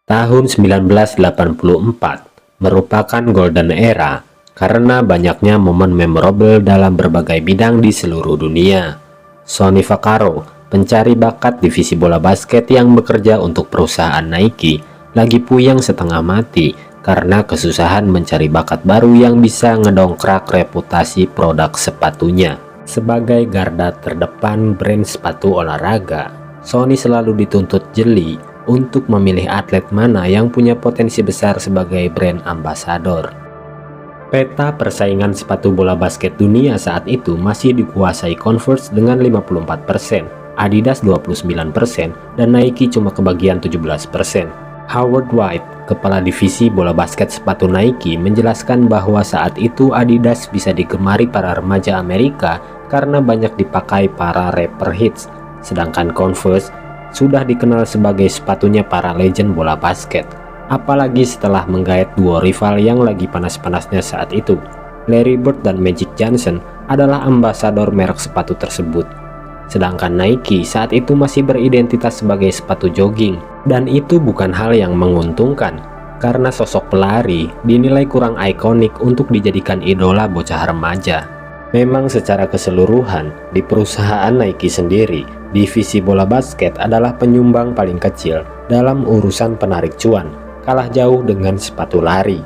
Tahun 1984 merupakan golden era karena banyaknya momen memorable dalam berbagai bidang di seluruh dunia. Sonny Vaccaro, pencari bakat divisi bola basket yang bekerja untuk perusahaan Nike, lagi puyeng setengah mati karena kesusahan mencari bakat baru yang bisa ngedongkrak reputasi produk sepatunya. Sebagai garda terdepan brand sepatu olahraga, Sonny selalu dituntut jeli untuk memilih atlet mana yang punya potensi besar sebagai brand ambasador. Peta persaingan sepatu bola basket dunia saat itu masih dikuasai Converse dengan 54%, Adidas 29%, dan Nike cuma kebagian 17%. Howard White, kepala divisi bola basket sepatu Nike, menjelaskan bahwa saat itu Adidas bisa digemari para remaja Amerika karena banyak dipakai para rapper hits, sedangkan Converse sudah dikenal sebagai sepatunya para legend bola basket, apalagi setelah menggait duo rival yang lagi panas-panasnya saat itu. Larry Bird dan Magic Johnson adalah ambasador merek sepatu tersebut. Sedangkan Nike saat itu masih beridentitas sebagai sepatu jogging, dan itu bukan hal yang menguntungkan, karena sosok pelari dinilai kurang ikonik untuk dijadikan idola bocah remaja. Memang secara keseluruhan, di perusahaan Nike sendiri, divisi bola basket adalah penyumbang paling kecil dalam urusan penarik cuan, kalah jauh dengan sepatu lari.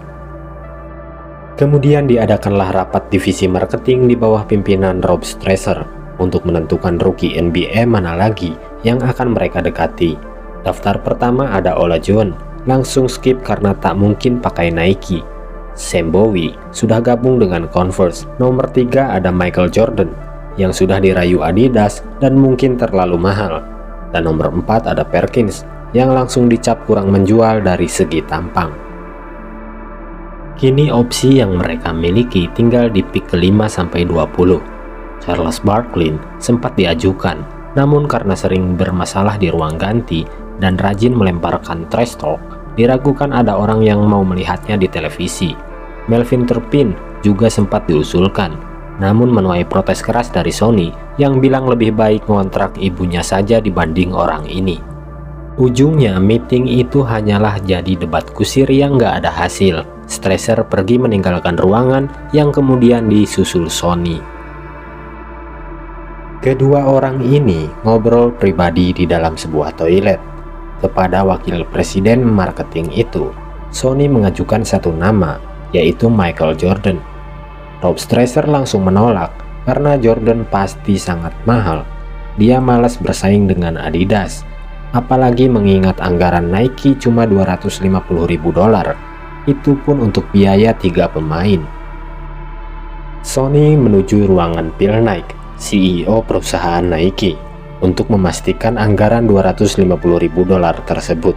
Kemudian diadakanlah rapat divisi marketing di bawah pimpinan Rob Stresser untuk menentukan rookie NBA mana lagi yang akan mereka dekati. Daftar pertama ada Ola John, langsung skip karena tak mungkin pakai Nike. Sam Bowie sudah gabung dengan Converse. Nomor 3 ada Michael Jordan yang sudah dirayu Adidas dan mungkin terlalu mahal. Dan nomor 4 ada Perkins yang langsung dicap kurang menjual dari segi tampang. Kini opsi yang mereka miliki tinggal di pick ke-5-20. Charles Barkley sempat diajukan, namun karena sering bermasalah di ruang ganti dan rajin melemparkan trash talk, diragukan ada orang yang mau melihatnya di televisi. Melvin Turpin juga sempat diusulkan, namun menuai protes keras dari Sonny yang bilang lebih baik ngontrak ibunya saja dibanding orang ini. Ujungnya meeting itu hanyalah jadi debat kusir yang gak ada hasil. Stresser pergi meninggalkan ruangan yang kemudian disusul Sonny. Kedua orang ini ngobrol pribadi di dalam sebuah toilet. Kepada wakil presiden marketing itu, Sonny mengajukan satu nama, yaitu Michael Jordan. Rob Stresser langsung menolak karena Jordan pasti sangat mahal. Dia malas bersaing dengan Adidas, apalagi mengingat anggaran Nike cuma $250.000. Itu pun untuk biaya 3 pemain. Sonny menuju ruangan Phil Knight, CEO perusahaan Nike, untuk memastikan anggaran $250.000 tersebut.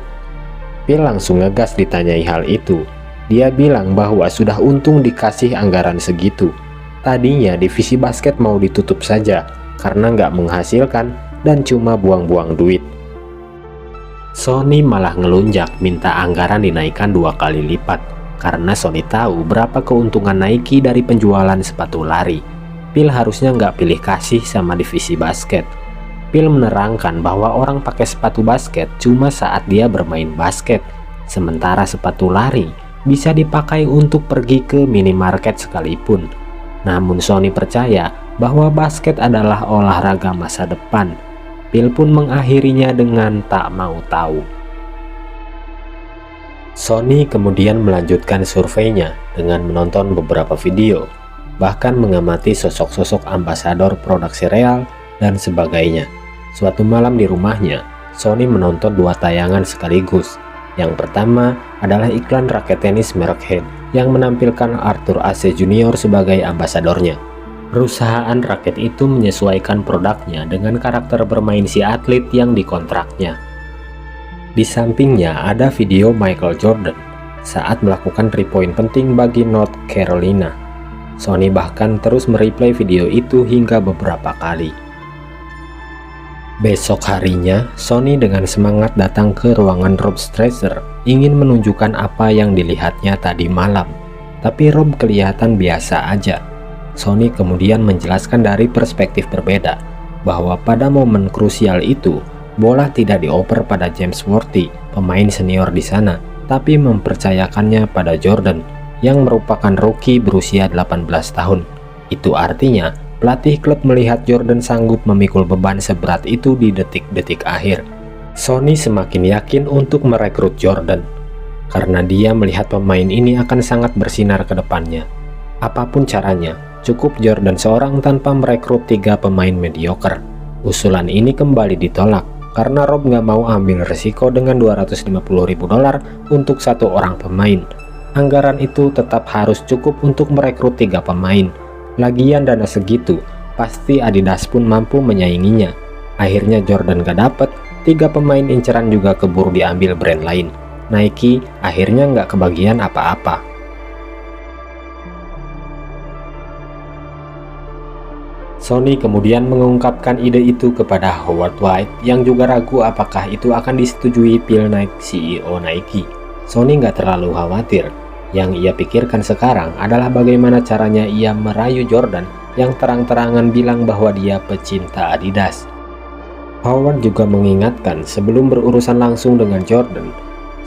Phil langsung ngegas ditanyai hal itu. Dia bilang bahwa sudah untung dikasih anggaran segitu. Tadinya divisi basket mau ditutup saja karena nggak menghasilkan dan cuma buang-buang duit. Sonny malah ngelunjak minta anggaran dinaikkan 2 kali lipat karena Sonny tahu berapa keuntungan Nike dari penjualan sepatu lari. Phil harusnya nggak pilih kasih sama divisi basket. Phil menerangkan bahwa orang pakai sepatu basket cuma saat dia bermain basket, sementara sepatu lari bisa dipakai untuk pergi ke minimarket sekalipun. Namun Sonny percaya bahwa basket adalah olahraga masa depan. Phil pun mengakhirinya dengan tak mau tahu. Sonny kemudian melanjutkan surveinya dengan menonton beberapa video, bahkan mengamati sosok-sosok ambasador produk sereal dan sebagainya. Suatu malam di rumahnya, Sonny menonton 2 tayangan sekaligus. Yang pertama adalah iklan raket tenis merek Head yang menampilkan Arthur Ashe Jr. sebagai ambasadornya. Perusahaan raket itu menyesuaikan produknya dengan karakter bermain si atlet yang dikontraknya. Di sampingnya ada video Michael Jordan saat melakukan 3-point penting bagi North Carolina. Sonny bahkan terus mereplay video itu hingga beberapa kali. Besok harinya, Sonny dengan semangat datang ke ruangan Rob Stresser ingin menunjukkan apa yang dilihatnya tadi malam. Tapi Rob kelihatan biasa aja. Sonny kemudian menjelaskan dari perspektif berbeda bahwa pada momen krusial itu bola tidak dioper pada James Worthy, pemain senior di sana, tapi mempercayakannya pada Jordan, yang merupakan rookie berusia 18 tahun. Itu artinya, pelatih klub melihat Jordan sanggup memikul beban seberat itu di detik-detik akhir. Sonny semakin yakin untuk merekrut Jordan, karena dia melihat pemain ini akan sangat bersinar ke depannya. Apapun caranya, cukup Jordan seorang tanpa merekrut 3 pemain mediocre. Usulan ini kembali ditolak, karena Rob nggak mau ambil resiko dengan $250.000 untuk 1 orang pemain. Anggaran itu tetap harus cukup untuk merekrut 3 pemain. Lagian dana segitu, pasti Adidas pun mampu menyainginya. Akhirnya Jordan gak dapet, 3 pemain inceran juga keburu diambil brand lain. Nike akhirnya nggak kebagian apa-apa. Sonny kemudian mengungkapkan ide itu kepada Howard White yang juga ragu apakah itu akan disetujui Phil Knight, CEO Nike. Sonny nggak terlalu khawatir. Yang ia pikirkan sekarang adalah bagaimana caranya ia merayu Jordan yang terang-terangan bilang bahwa dia pecinta Adidas. Howard juga mengingatkan sebelum berurusan langsung dengan Jordan,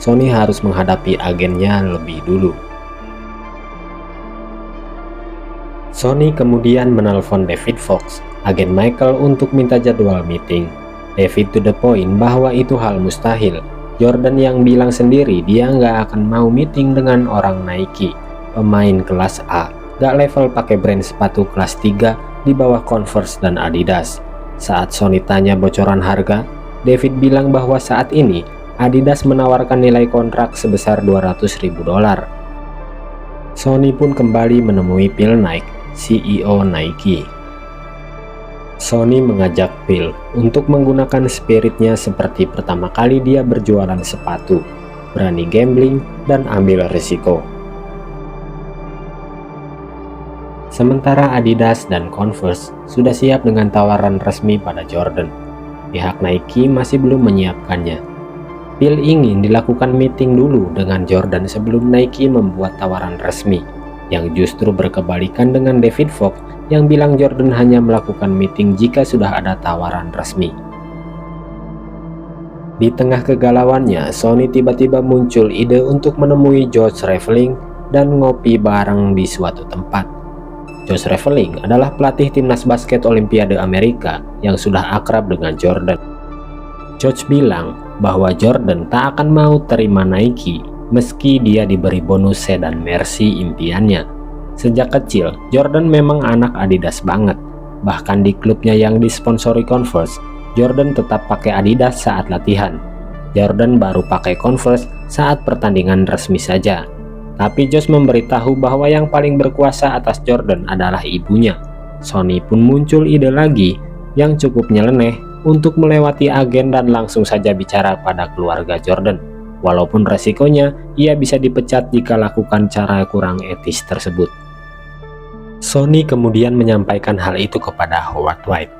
Sonny harus menghadapi agennya lebih dulu. Sonny kemudian menelpon David Fox, agen Michael, untuk minta jadwal meeting. David to the point bahwa itu hal mustahil. Jordan yang bilang sendiri dia nggak akan mau meeting dengan orang Nike, pemain kelas A, nggak level pakai brand sepatu kelas 3 di bawah Converse dan Adidas. Saat Sonny tanya bocoran harga, David bilang bahwa saat ini Adidas menawarkan nilai kontrak sebesar $200.000. Sonny pun kembali menemui Phil Knight, CEO Nike. Sonny mengajak Phil untuk menggunakan spiritnya seperti pertama kali dia berjualan sepatu, berani gambling dan ambil risiko. Sementara Adidas dan Converse sudah siap dengan tawaran resmi pada Jordan, pihak Nike masih belum menyiapkannya. Phil ingin dilakukan meeting dulu dengan Jordan sebelum Nike membuat tawaran resmi, yang justru berkebalikan dengan David Fox yang bilang Jordan hanya melakukan meeting jika sudah ada tawaran resmi. Di tengah kegalauannya, Sonny tiba-tiba muncul ide untuk menemui George Raveling dan ngopi bareng di suatu tempat. George Raveling adalah pelatih timnas basket Olimpiade Amerika yang sudah akrab dengan Jordan. George bilang bahwa Jordan tak akan mau terima Nike meski dia diberi bonus sedan Mercy impiannya. Sejak kecil, Jordan memang anak Adidas banget. Bahkan di klubnya yang disponsori Converse, Jordan tetap pakai Adidas saat latihan. Jordan baru pakai Converse saat pertandingan resmi saja. Tapi Josh memberitahu bahwa yang paling berkuasa atas Jordan adalah ibunya. Sonny pun muncul ide lagi yang cukup nyeleneh untuk melewati agen dan langsung saja bicara pada keluarga Jordan. Walaupun resikonya ia bisa dipecat jika lakukan cara kurang etis tersebut. Sonny kemudian menyampaikan hal itu kepada Howard White.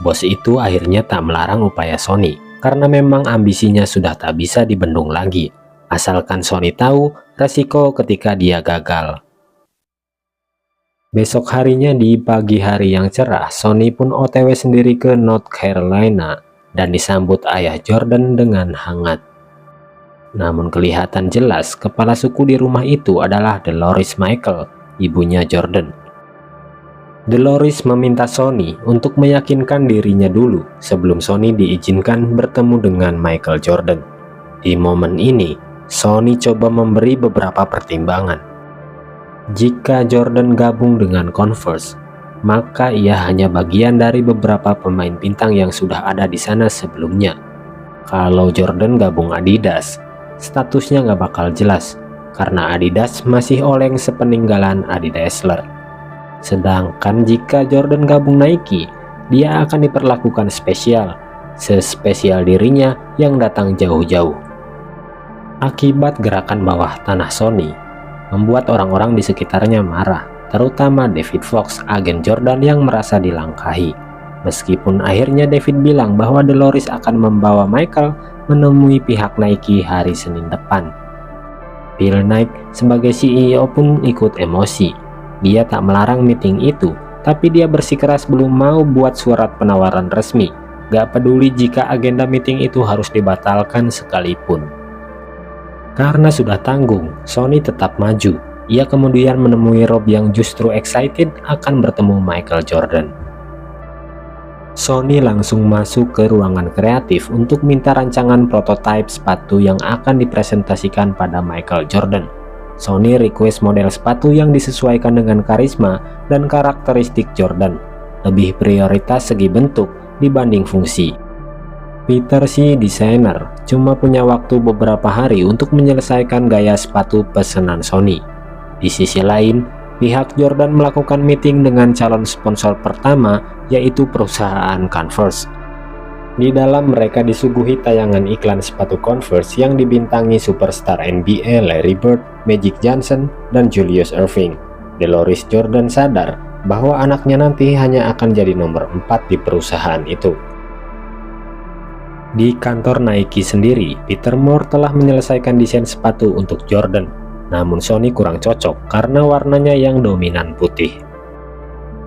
Bos itu akhirnya tak melarang upaya Sonny, karena memang ambisinya sudah tak bisa dibendung lagi, asalkan Sonny tahu resiko ketika dia gagal. Besok harinya di pagi hari yang cerah, Sonny pun OTW sendiri ke North Carolina dan disambut ayah Jordan dengan hangat. Namun kelihatan jelas kepala suku di rumah itu adalah Dolores Michael, ibunya Jordan. Dolores meminta Sonny untuk meyakinkan dirinya dulu sebelum Sonny diizinkan bertemu dengan Michael Jordan. Di momen ini, Sonny coba memberi beberapa pertimbangan. Jika Jordan gabung dengan Converse, maka ia hanya bagian dari beberapa pemain bintang yang sudah ada di sana sebelumnya. Kalau Jordan gabung Adidas, statusnya nggak bakal jelas, karena Adidas masih oleng sepeninggalan Adi Dassler. Sedangkan jika Jordan gabung Nike, dia akan diperlakukan spesial, sespesial dirinya yang datang jauh-jauh. Akibat gerakan bawah tanah Sonny, membuat orang-orang di sekitarnya marah, terutama David Fox, agen Jordan yang merasa dilangkahi. Meskipun akhirnya David bilang bahwa Dolores akan membawa Michael menemui pihak Nike hari Senin depan. Phil Knight sebagai CEO pun ikut emosi. Dia tak melarang meeting itu, tapi dia bersikeras belum mau buat surat penawaran resmi gak peduli jika agenda meeting itu harus dibatalkan sekalipun. Karena sudah tanggung, Sony tetap maju. Ia kemudian menemui Rob yang justru excited akan bertemu Michael Jordan. Sony langsung masuk ke ruangan kreatif untuk minta rancangan prototipe sepatu yang akan dipresentasikan pada Michael Jordan. Sony request model sepatu yang disesuaikan dengan karisma dan karakteristik Jordan, lebih prioritas segi bentuk dibanding fungsi. Peter si desainer cuma punya waktu beberapa hari untuk menyelesaikan gaya sepatu pesanan Sony. Di sisi lain, pihak Jordan melakukan meeting dengan calon sponsor pertama, yaitu perusahaan Converse. Di dalam mereka disuguhi tayangan iklan sepatu Converse yang dibintangi superstar NBA Larry Bird, Magic Johnson, dan Julius Erving. DeLoris Jordan sadar bahwa anaknya nanti hanya akan jadi nomor 4 di perusahaan itu. Di kantor Nike sendiri, Peter Moore telah menyelesaikan desain sepatu untuk Jordan. Namun Sony kurang cocok karena warnanya yang dominan putih.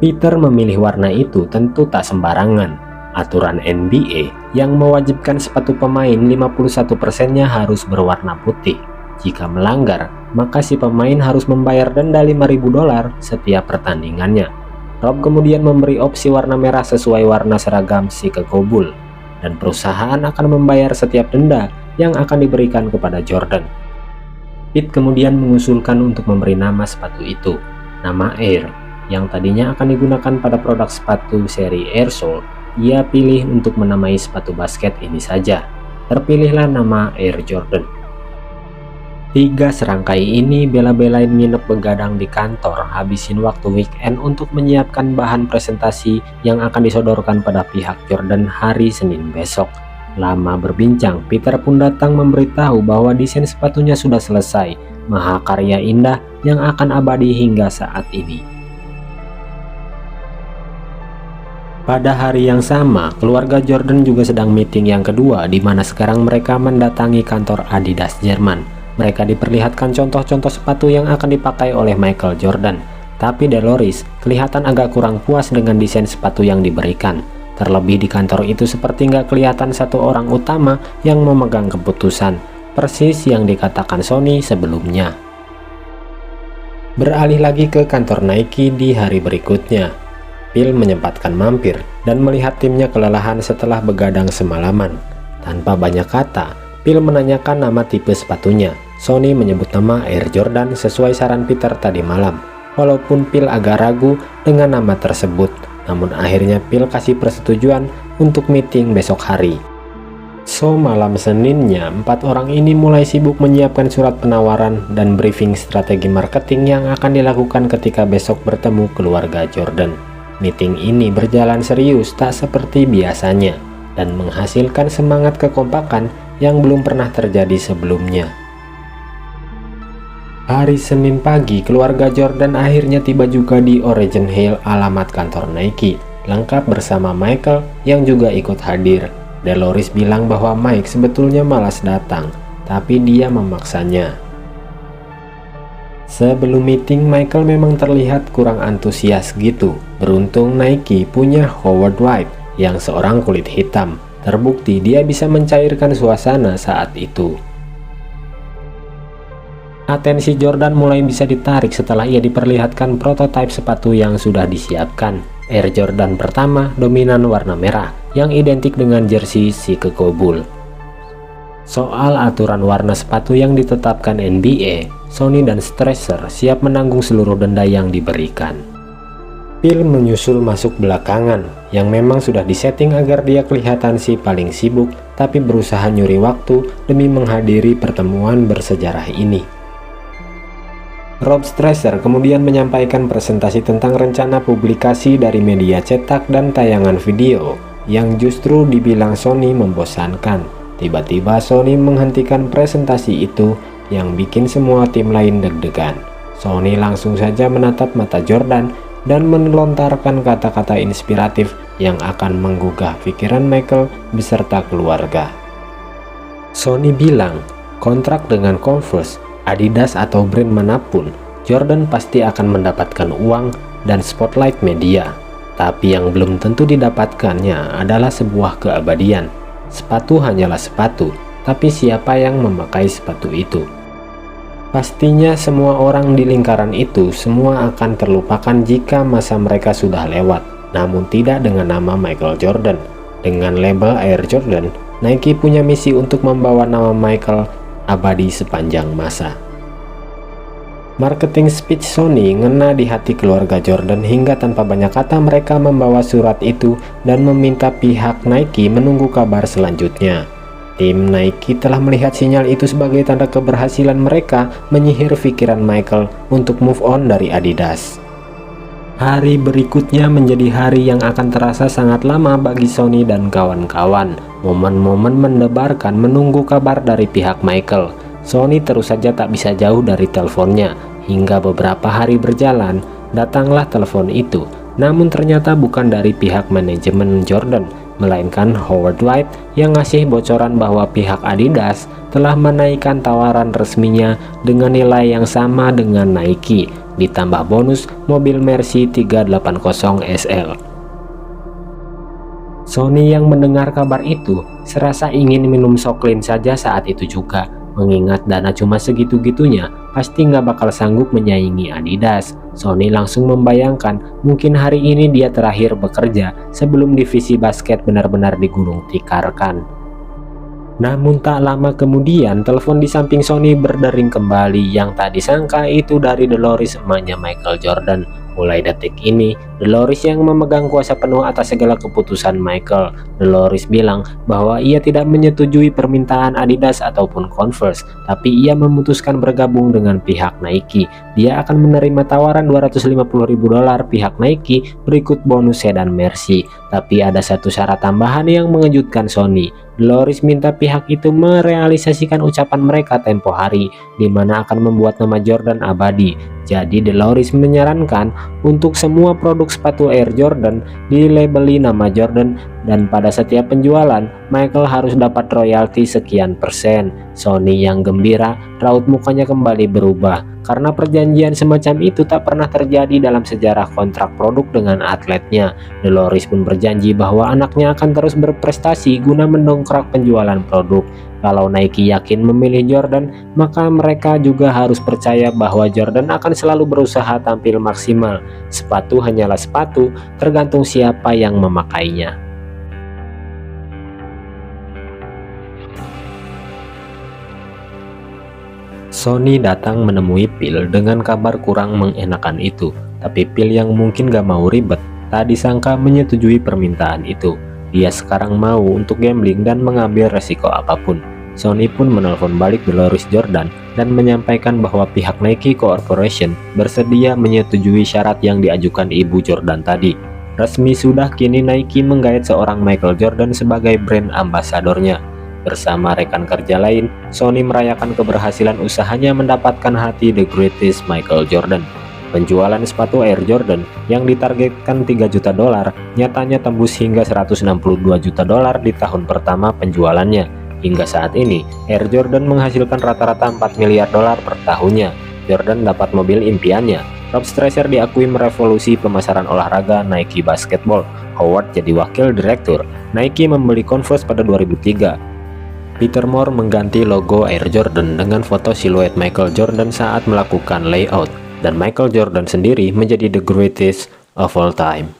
Peter memilih warna itu tentu tak sembarangan. Aturan NBA yang mewajibkan sepatu pemain 51%-nya harus berwarna putih. Jika melanggar, maka si pemain harus membayar denda $5.000 setiap pertandingannya. Rob kemudian memberi opsi warna merah sesuai warna seragam Chicago Bulls, dan perusahaan akan membayar setiap denda yang akan diberikan kepada Jordan. Pete kemudian mengusulkan untuk memberi nama sepatu itu, nama Air, yang tadinya akan digunakan pada produk sepatu seri Air Soul. Ia pilih untuk menamai sepatu basket ini saja. Terpilihlah nama Air Jordan. 3 serangkai ini bela-belain nginep begadang di kantor, habisin waktu weekend untuk menyiapkan bahan presentasi yang akan disodorkan pada pihak Jordan hari Senin besok. Lama berbincang, Peter pun datang memberitahu bahwa desain sepatunya sudah selesai, mahakarya indah yang akan abadi hingga saat ini. Pada hari yang sama, keluarga Jordan juga sedang meeting yang kedua, di mana sekarang mereka mendatangi kantor Adidas Jerman. Mereka diperlihatkan contoh-contoh sepatu yang akan dipakai oleh Michael Jordan. Tapi DeLoris kelihatan agak kurang puas dengan desain sepatu yang diberikan. Terlebih di kantor itu seperti nggak kelihatan satu orang utama yang memegang keputusan, persis yang dikatakan Sony sebelumnya. Beralih lagi ke kantor Nike di hari berikutnya. Phil menyempatkan mampir dan melihat timnya kelelahan setelah begadang semalaman. Tanpa banyak kata, Phil menanyakan nama tipe sepatunya. Sony menyebut nama Air Jordan sesuai saran Peter tadi malam. Walaupun Phil agak ragu dengan nama tersebut, namun akhirnya Phil kasih persetujuan untuk meeting besok hari. So malam Seninnya, 4 orang ini mulai sibuk menyiapkan surat penawaran dan briefing strategi marketing yang akan dilakukan ketika besok bertemu keluarga Jordan. Meeting ini berjalan serius tak seperti biasanya dan menghasilkan semangat kekompakan yang belum pernah terjadi sebelumnya. Hari Senin pagi, keluarga Jordan akhirnya tiba juga di Origin Hill, alamat kantor Nike, lengkap bersama Michael yang juga ikut hadir. DeLoris bilang bahwa Mike sebetulnya malas datang, tapi dia memaksanya. Sebelum meeting, Michael memang terlihat kurang antusias gitu. Beruntung Nike punya Howard White yang seorang kulit hitam. Terbukti dia bisa mencairkan suasana saat itu. Atensi Jordan mulai bisa ditarik setelah ia diperlihatkan prototipe sepatu yang sudah disiapkan. Air Jordan pertama dominan warna merah yang identik dengan jersey Chicago Bulls. Soal aturan warna sepatu yang ditetapkan NBA, Sony dan Strasser siap menanggung seluruh denda yang diberikan. Phil menyusul masuk belakangan, yang memang sudah disetting agar dia kelihatan si paling sibuk, tapi berusaha nyuri waktu demi menghadiri pertemuan bersejarah ini. Rob Strasser kemudian menyampaikan presentasi tentang rencana publikasi dari media cetak dan tayangan video yang justru dibilang Sony membosankan. Tiba-tiba Sony menghentikan presentasi itu yang bikin semua tim lain deg-degan. Sony langsung saja menatap mata Jordan dan melontarkan kata-kata inspiratif yang akan menggugah pikiran Michael beserta keluarga. Sony bilang, kontrak dengan Converse, Adidas atau brand manapun, Jordan pasti akan mendapatkan uang dan spotlight media. Tapi yang belum tentu didapatkannya adalah sebuah keabadian. Sepatu hanyalah sepatu, tapi siapa yang memakai sepatu itu? Pastinya semua orang di lingkaran itu semua akan terlupakan jika masa mereka sudah lewat, namun tidak dengan nama Michael Jordan. Dengan label Air Jordan, Nike punya misi untuk membawa nama Michael abadi sepanjang masa. Marketing speech Sony ngena di hati keluarga Jordan hingga tanpa banyak kata mereka membawa surat itu dan meminta pihak Nike menunggu kabar selanjutnya. Tim Nike telah melihat sinyal itu sebagai tanda keberhasilan mereka menyihir pikiran Michael untuk move on dari Adidas. Hari berikutnya menjadi hari yang akan terasa sangat lama bagi Sony dan kawan-kawan. Momen-momen mendebarkan menunggu kabar dari pihak Michael. Sony terus saja tak bisa jauh dari teleponnya. Hingga beberapa hari berjalan, datanglah telepon itu. Namun ternyata bukan dari pihak manajemen Jordan, melainkan Howard White yang ngasih bocoran bahwa pihak Adidas telah menaikkan tawaran resminya dengan nilai yang sama dengan Nike, ditambah bonus mobil Mercy 380 SL. Sony yang mendengar kabar itu serasa ingin minum soklin saja saat itu juga. Mengingat dana cuma segitu-gitunya, pasti nggak bakal sanggup menyaingi Adidas. Sony langsung membayangkan mungkin hari ini dia terakhir bekerja sebelum divisi basket benar-benar digulung tikarkan. Namun tak lama kemudian, telepon di samping Sony berdering kembali. Yang tak disangka itu dari Dolores, emaknya Michael Jordan. Mulai detik ini, Dolores yang memegang kuasa penuh atas segala keputusan Michael. Dolores bilang bahwa ia tidak menyetujui permintaan Adidas ataupun Converse, tapi ia memutuskan bergabung dengan pihak Nike. Dia akan menerima tawaran $250.000 pihak Nike berikut bonus sedan Mercy. Tapi ada satu syarat tambahan yang mengejutkan Sony. Dolores minta pihak itu merealisasikan ucapan mereka tempo hari, di mana akan membuat nama Jordan abadi. Jadi Dolores menyarankan untuk semua produk sepatu Air Jordan dilabeli nama Jordan, dan pada setiap penjualan Michael harus dapat royalti sekian persen. Sony yang gembira, raut mukanya kembali berubah karena perjanjian semacam itu tak pernah terjadi dalam sejarah kontrak produk dengan atletnya. Dolores pun berjanji bahwa anaknya akan terus berprestasi guna mendongkrak penjualan produk. Kalau Nike yakin memilih Jordan, maka mereka juga harus percaya bahwa Jordan akan selalu berusaha tampil maksimal. Sepatu hanyalah sepatu, tergantung siapa yang memakainya. Sony datang menemui Phil dengan kabar kurang mengenakan itu, tapi Phil yang mungkin gak mau ribet, tak disangka menyetujui permintaan itu. Dia sekarang mau untuk gambling dan mengambil resiko apapun. Sony pun menelpon balik Dolores Jordan dan menyampaikan bahwa pihak Nike Corporation bersedia menyetujui syarat yang diajukan ibu Jordan tadi. Resmi sudah, kini Nike menggait seorang Michael Jordan sebagai brand ambasadornya. Bersama rekan kerja lain, Sony merayakan keberhasilan usahanya mendapatkan hati The Greatest Michael Jordan. Penjualan sepatu Air Jordan yang ditargetkan $3 juta nyatanya tembus hingga $162 juta di tahun pertama penjualannya. Hingga saat ini, Air Jordan menghasilkan rata-rata $4 miliar per tahunnya. Jordan dapat mobil impiannya. Rob Stresser diakui merevolusi pemasaran olahraga Nike Basketball. Howard jadi wakil direktur. Nike membeli Converse pada 2003. Peter Moore mengganti logo Air Jordan dengan foto siluet Michael Jordan saat melakukan layout. Dan Michael Jordan sendiri menjadi the greatest of all time.